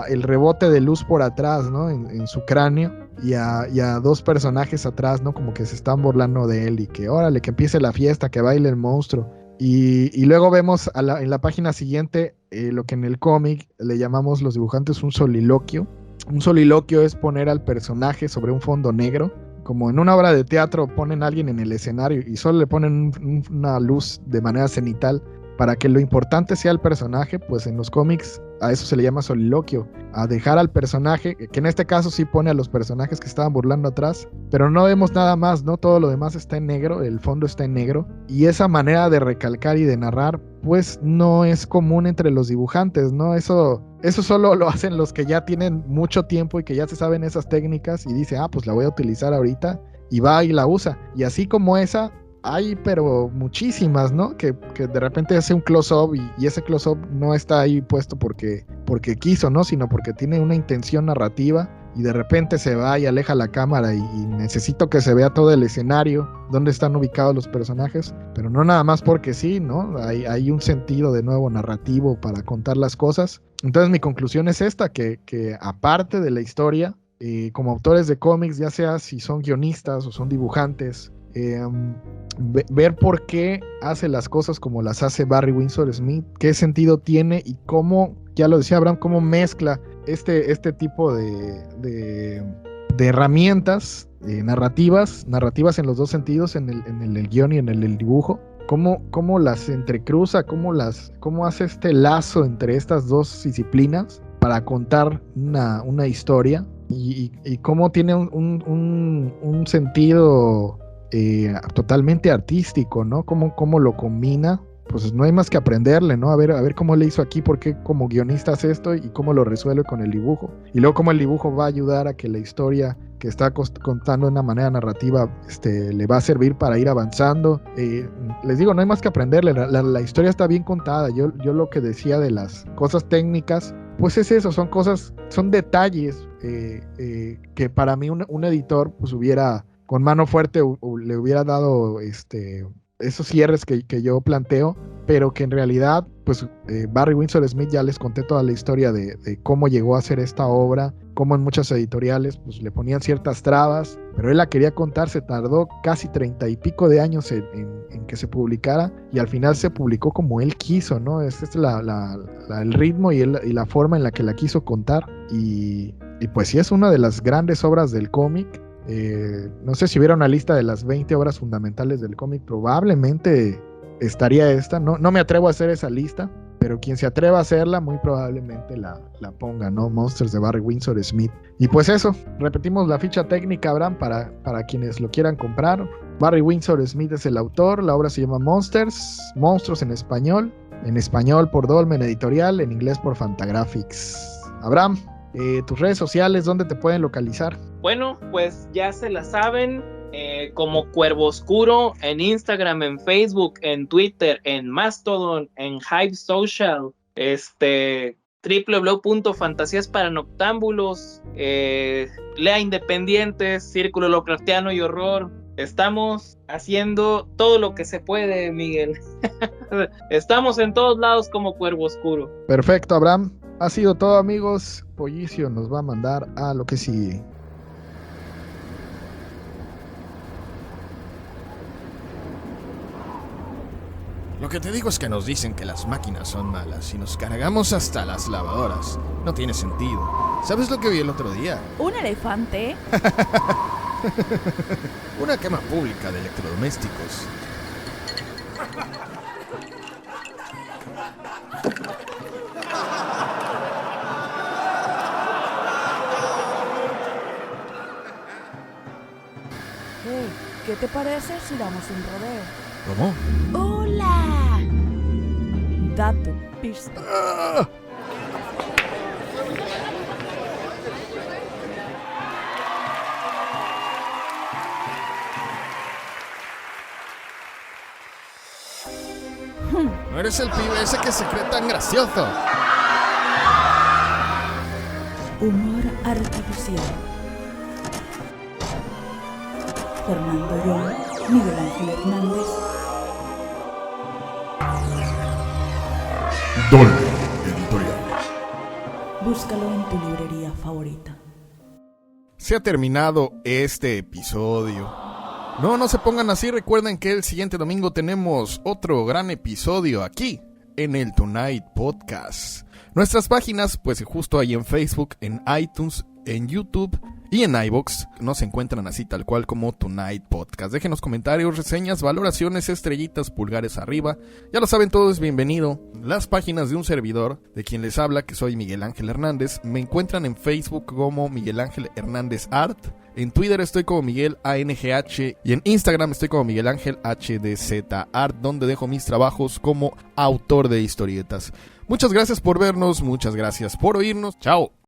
el rebote de luz por atrás, ¿no? En su cráneo y a 2 personajes atrás, ¿no? Como que se están burlando de él y que órale, que empiece la fiesta, que baile el monstruo. Y luego vemos en la página siguiente lo que en el cómic le llamamos los dibujantes un soliloquio. Un soliloquio es poner al personaje sobre un fondo negro. Como en una obra de teatro ponen a alguien en el escenario y solo le ponen una luz de manera cenital para que lo importante sea el personaje, pues en los cómics a eso se le llama soliloquio, a dejar al personaje, que en este caso sí pone a los personajes que estaban burlando atrás, pero no vemos nada más, ¿no? Todo lo demás está en negro, el fondo está en negro, y esa manera de recalcar y de narrar, pues no es común entre los dibujantes, ¿no? Eso solo lo hacen los que ya tienen mucho tiempo y que ya se saben esas técnicas y dice, pues la voy a utilizar ahorita, y va y la usa, y así como esa, hay pero muchísimas, ¿no? Que de repente hace un close-up y ese close-up no está ahí puesto porque quiso, ¿no? Sino porque tiene una intención narrativa y de repente se va y aleja la cámara y necesito que se vea todo el escenario, dónde están ubicados los personajes, pero no nada más porque sí, ¿no? Hay un sentido de nuevo narrativo para contar las cosas. Entonces mi conclusión es esta, que aparte de la historia, como autores de cómics, ya sea si son guionistas o son dibujantes, ver por qué hace las cosas como las hace Barry Windsor Smith, qué sentido tiene y cómo, ya lo decía Abraham, cómo mezcla este tipo de herramientas narrativas en los dos sentidos, en el guión y en el dibujo, cómo las entrecruza, cómo hace este lazo entre estas dos disciplinas para contar una historia y cómo tiene un sentido totalmente artístico, ¿no? Cómo lo combina, pues no hay más que aprenderle, ¿no? A ver cómo le hizo aquí, por qué como guionista hace esto y cómo lo resuelve con el dibujo. Y luego cómo el dibujo va a ayudar a que la historia que está contando de una manera narrativa le va a servir para ir avanzando. Les digo, no hay más que aprenderle, la historia está bien contada. Yo lo que decía de las cosas técnicas, pues es eso, son detalles que para mí un editor pues hubiera con mano fuerte le hubiera dado esos cierres que yo planteo, pero que en realidad, pues Barry Windsor Smith ya les conté toda la historia de cómo llegó a hacer esta obra, cómo en muchas editoriales pues le ponían ciertas trabas, pero él la quería contar, se tardó casi 30 y pico de años en que se publicara, y al final se publicó como él quiso, ¿no? Este es el ritmo y la forma en la que la quiso contar, y pues sí es una de las grandes obras del cómic. No sé si hubiera una lista de las 20 obras fundamentales del cómic, probablemente estaría esta. No me atrevo a hacer esa lista, pero quien se atreva a hacerla muy probablemente la ponga, ¿no? Monsters de Barry Windsor Smith. Y pues eso, repetimos la ficha técnica, Abraham, para quienes lo quieran comprar. Barry Windsor Smith es el autor, la obra se llama Monsters, Monstruos en español por Dolmen Editorial, en inglés por Fantagraphics. Abraham, tus redes sociales, ¿dónde te pueden localizar? Bueno, pues ya se la saben, como Cuervo Oscuro, en Instagram, en Facebook, en Twitter, en Mastodon, en Hive Social, www.fantasíasparanoctámbulos, Lea Independientes, Círculo Lovecraftiano y Horror. Estamos haciendo todo lo que se puede, Miguel. Estamos en todos lados como Cuervo Oscuro. Perfecto, Abraham. Ha sido todo, amigos. Pollicio nos va a mandar a lo que sigue. Lo que te digo es que nos dicen que las máquinas son malas y nos cargamos hasta las lavadoras. No tiene sentido. ¿Sabes lo que vi el otro día? ¿Un elefante? Una quema pública de electrodomésticos. Hey, ¿qué te parece si damos un rodeo? ¿Cómo? ¡Hola! Dato pista. ¡Ah! No eres el pibe ese que se cree tan gracioso. Humor artificial. Fernando Young, Miguel Ángel Hernández. Dolmen Editorial. Búscalo en tu librería favorita. Se ha terminado este episodio. No se pongan así, recuerden que el siguiente domingo tenemos otro gran episodio aquí en el Tonight Podcast. Nuestras páginas, pues justo ahí en Facebook, en iTunes, en YouTube y en iVoox nos encuentran así tal cual como Tonight Podcast. Déjenos comentarios, reseñas, valoraciones, estrellitas, pulgares arriba. Ya lo saben, todo es bienvenido. Las páginas de un servidor, de quien les habla, que soy Miguel Ángel Hernández, me encuentran en Facebook como Miguel Ángel Hernández Art. En Twitter estoy como Miguel ANGH y en Instagram estoy como Miguel Ángel HDZ Art, donde dejo mis trabajos como autor de historietas. Muchas gracias por vernos, muchas gracias por oírnos. Chao.